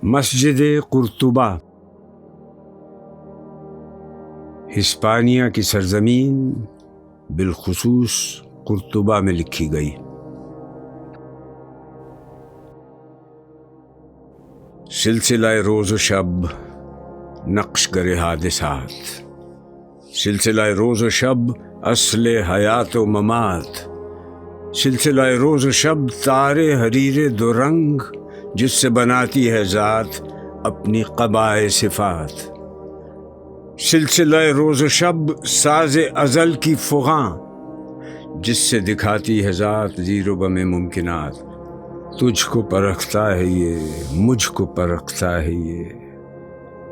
مسجد قرطبہ ہسپانیہ کی سرزمین بالخصوص قرطبہ میں لکھی گئی۔ سلسلہ روز و شب نقش کرے حادثات، سلسلہ روز و شب اصل حیات و ممات، سلسلہ روز و شب تارے حریر دو رنگ جس سے بناتی ہے ذات اپنی قبائے صفات، سلسلہ روز و شب ساز ازل کی فغاں جس سے دکھاتی ہے ذات زیر و بم ممکنات۔ تجھ کو پرکھتا ہے یہ، مجھ کو پرکھتا ہے یہ،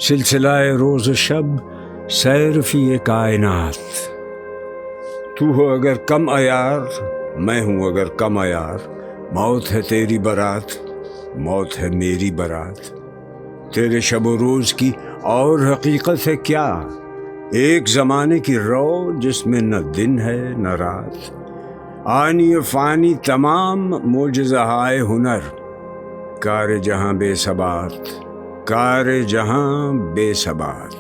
سلسلہ روز و شب سیر فی کائنات۔ تو ہو اگر کم عیار، میں ہوں اگر کم عیار، موت ہے تیری برات، موت ہے میری برات۔ تیرے شب و روز کی اور حقیقت ہے کیا؟ ایک زمانے کی رو جس میں نہ دن ہے نہ رات، آنی و فانی تمام معجزہائے ہنر، کار جہاں بے ثبات، کار جہاں بے ثبات۔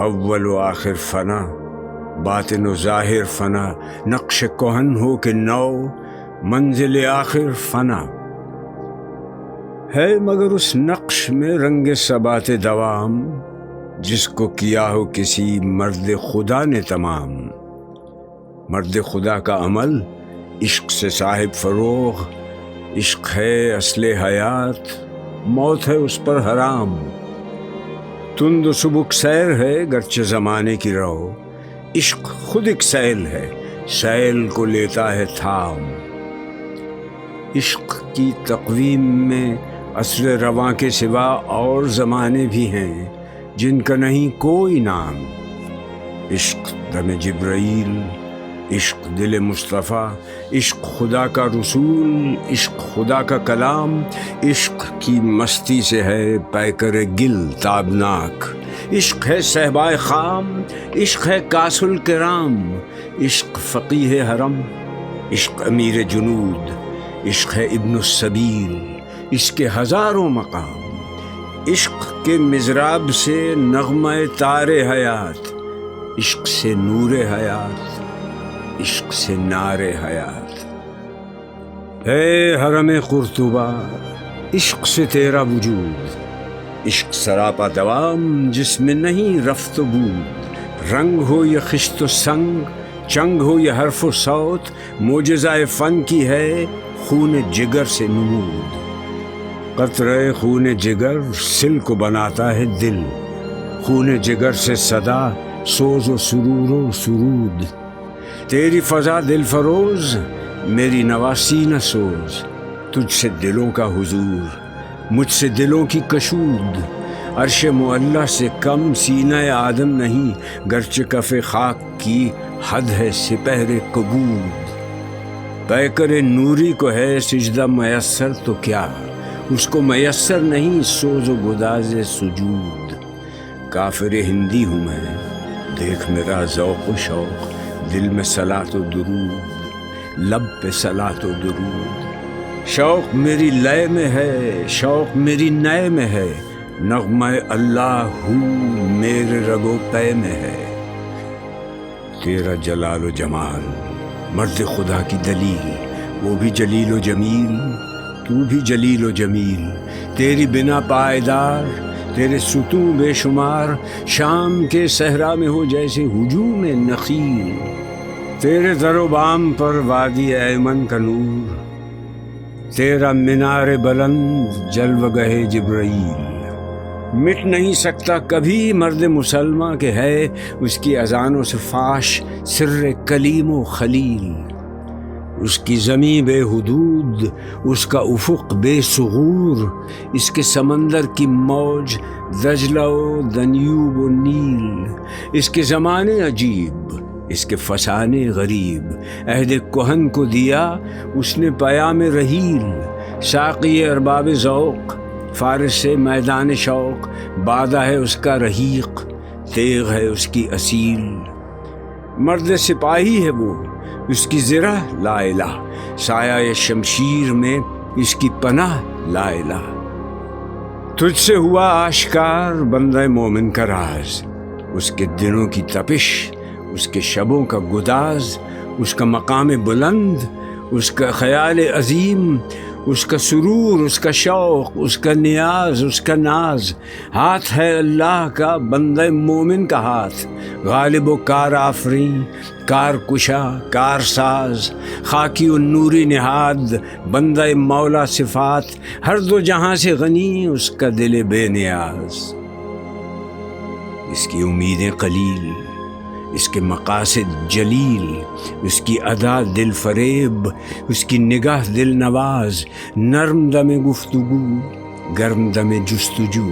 اول و آخر فنا، باطن و ظاہر فنا، نقش کہن ہو کہ نو، منزل آخر فنا ہے، مگر اس نقش میں رنگ ثبات دوام جس کو کیا ہو کسی مرد خدا نے تمام۔ مرد خدا کا عمل عشق سے صاحب فروغ، عشق ہے اصل حیات، موت ہے اس پر حرام۔ تند و سبک سیر ہے گرچہ زمانے کی رو، عشق خود ایک سیل ہے، سیل کو لیتا ہے تھام۔ عشق کی تقویم میں عصر رواں کے سوا اور زمانے بھی ہیں جن کا نہیں کوئی نام۔ عشق دم جبرائیل، عشق دل مصطفیٰ، عشق خدا کا رسول، عشق خدا کا کلام، عشق کی مستی سے ہے پیکر گل تابناک۔ عشق ہے صحبائے خام، عشق ہے کاس الکرام، عشق فقیہ حرم، عشق امیر جنود، عشق ہے ابن السبیل، اس کے ہزاروں مقام۔ عشق کے مضراب سے نغمہ تار حیات، عشق سے نور حیات، عشق سے نار حیات۔ اے حرم قرطبہ، عشق سے تیرا وجود، عشق سراپا دوام جس میں نہیں رفت و بود، رنگ ہو یا خشت و سنگ، چنگ ہو یا حرف و صوت، معجزہ فن کی ہے خون جگر سے نمود۔ قطرہ خون جگر سل کو بناتا ہے دل، خون جگر سے صدا سوز و سرور و سرود۔ تیری فضا دل فروز، میری نواسی نہ سوز، تجھ سے دلوں کا حضور، مجھ سے دلوں کی کشود۔ عرش معلیٰ سے کم سینہ آدم نہیں، گرچہ کف خاک کی حد ہے سپہر کبود۔ پیکر نوری کو ہے سجدہ میسر تو کیا، اس کو میسر نہیں سوز و گداز سجود۔ کافر ہندی ہوں میں، دیکھ میرا ذوق و شوق، دل میں صلاۃ و درود، لب پہ صلاۃ و درود۔ شوق میری لے میں ہے، شوق میری نئے میں ہے، نغمہ اللہ ہو میرے رگ و پے میں ہے۔ تیرا جلال و جمال مرد خدا کی دلیل، وہ بھی جلیل و جمیل، تو بھی جلیل و جمیل۔ تیری بنا پائیدار، تیرے ستون بے شمار، شام کے صحرا میں ہو جیسے ہجوم نخیل۔ تیرے در و بام پر وادی ایمن کا نور، تیرا مینار بلند جلوہ گہ جبرائیل۔ مٹ نہیں سکتا کبھی مرد مسلمہ کے ہے اس کی اذانوں سے فاش سر کلیم و خلیل۔ اس کی زمیں بے حدود، اس کا افق بے ثغور، اس کے سمندر کی موج دجلہ و دنیوب و نیل۔ اس کے زمانے عجیب، اس کے فسانے غریب، عہد کہن کو دیا اس نے پیام رحیل۔ ساقی ارباب ذوق، فارس سے میدان شوق، بادہ ہے اس کا رحیق، تیغ ہے اس کی اصیل۔ مرد سپاہی ہے وہ، اس کی زرہ لا الہ، سایہ شمشیر میں اس کی پناہ لا الہ۔ تجھ سے ہوا آشکار بندہ مومن کا راز، اس کے دنوں کی تپش، اس کے شبوں کا گداز، اس کا مقام بلند، اس کا خیال عظیم، اس کا سرور، اس کا شوق، اس کا نیاز، اس کا ناز۔ ہاتھ ہے اللہ کا بندہ مومن کا ہاتھ، غالب و کار آفریں، کار کشا، کار ساز، خاکی و نوری نہاد، بندہ مولا صفات، ہر دو جہاں سے غنی اس کا دل بے نیاز۔ اس کی امیدیں قلیل، اس کے مقاصد جلیل، اس کی ادا دل فریب، اس کی نگاہ دل نواز، نرم دم گفتگو، گرم دم جستجو،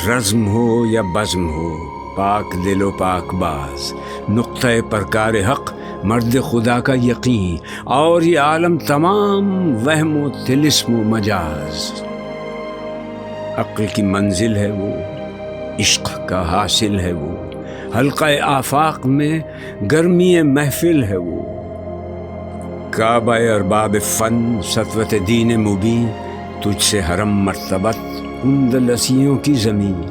رزم ہو یا بزم ہو، پاک دل و پاک باز، نقطہ پرکار حق، مرد خدا کا یقین، اور یہ عالم تمام وہم و طلسم و مجاز۔ عقل کی منزل ہے وہ، عشق کا حاصل ہے وہ، حلقہ آفاق میں گرمی محفل ہے وہ۔ کعبہ ارباب فن، سطوت دین مبین، تجھ سے حرم مرتبت، اندلسیوں کی زمین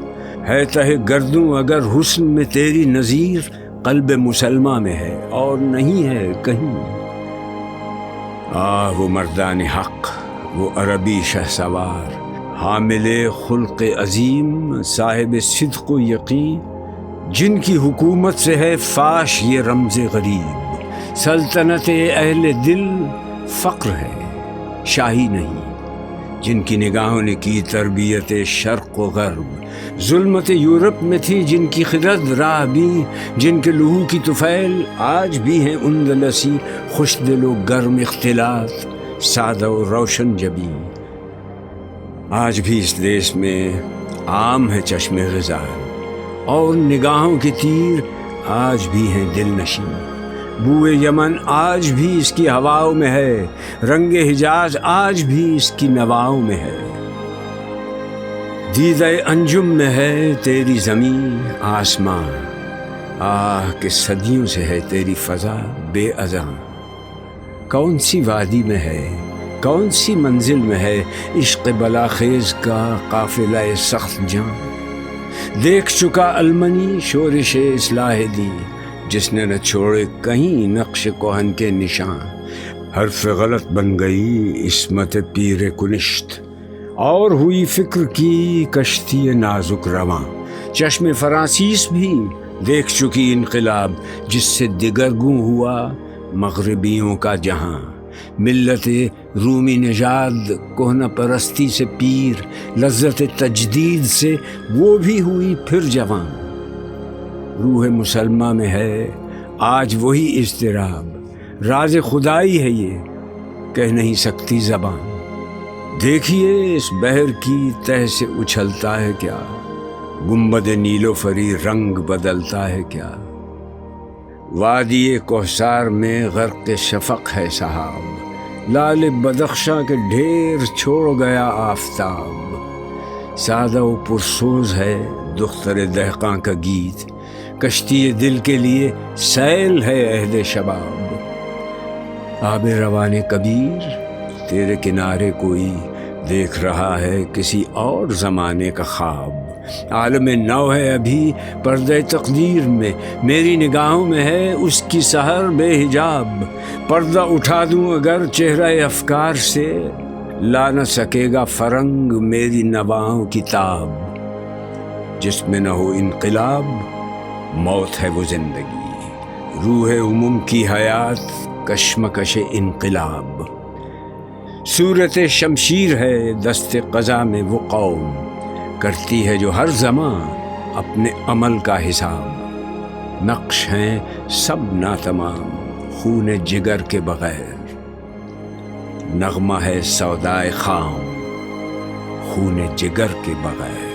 ہے۔ تہ گردوں اگر حسن میں تیری نظیر، قلب مسلمہ میں ہے اور نہیں ہے کہیں۔ وہ مردان حق، وہ عربی شہسوار، حامل خلق عظیم، صاحب صدق و یقین، جن کی حکومت سے ہے فاش یہ رمز غریب۔ سلطنت اہل دل فقر ہے، شاہی نہیں، جن کی نگاہوں نے کی تربیت شرق و غرب۔ ظلمت یورپ میں تھی جن کی خرد راہ بھی، جن کے لہو کی طفیل آج بھی ہیں اندلسی، خوش دل و گرم اختلاط، سادہ و روشن جبین۔ آج بھی اس دیش میں عام ہے چشم غزال، اور نگاہوں کے تیر آج بھی ہیں دل نشین۔ بوئے یمن آج بھی اس کی ہواؤں میں ہے، رنگ حجاز آج بھی اس کی نواؤں میں ہے۔ دیدہ انجم میں ہے تیری زمین آسمان، کہ صدیوں سے ہے تیری فضا بے اذاں۔ کون سی وادی میں ہے، کون سی منزل میں ہے عشق بلاخیز کا قافلہ سخت جاں۔ دیکھ چکا المنی شورش اصلاح دی، جس نے نہ چھوڑے کہیں نقش کہن کے نشان۔ حرف غلط بن گئی عصمت پیر کنشت، اور ہوئی فکر کی کشتی نازک رواں۔ چشم فرانسیس بھی دیکھ چکی انقلاب، جس سے دگرگوں ہوا مغربیوں کا جہاں۔ ملت رومی نژاد کہنہ پرستی سے پیر، لذت تجدید سے وہ بھی ہوئی پھر جوان۔ روح مسلمہ میں ہے آج وہی اضطراب، راز خدائی ہے یہ کہہ نہیں سکتی زبان۔ دیکھیے اس بحر کی تہ سے اچھلتا ہے کیا، گنبد نیلوفری رنگ بدلتا ہے کیا۔ وادی کوثر میں غرق شفق ہے سحاب، لال بدخشاں کے ڈھیر چھوڑ گیا آفتاب۔ سادہ و پرسوز ہے دختر دہقاں کا گیت، کشتی دل کے لیے سیل ہے عہد شباب۔ آب روان کبیر تیرے کنارے کوئی دیکھ رہا ہے کسی اور زمانے کا خواب۔ عالم نو ہے ابھی پردہ تقدیر میں، میری نگاہوں میں ہے اس کی سحر بے حجاب۔ پردہ اٹھا دوں اگر چہرہ افکار سے، لا نہ سکے گا فرنگ میری نواؤں کی تاب۔ جس میں نہ ہو انقلاب موت ہے وہ زندگی، روح امم کی حیات کشمکش انقلاب۔ صورت شمشیر ہے دست قضا میں وہ قوم، کرتی ہے جو ہر زمان اپنے عمل کا حساب۔ نقش ہیں سب ناتمام خون جگر کے بغیر، نغمہ ہے سودائے خام خون جگر کے بغیر۔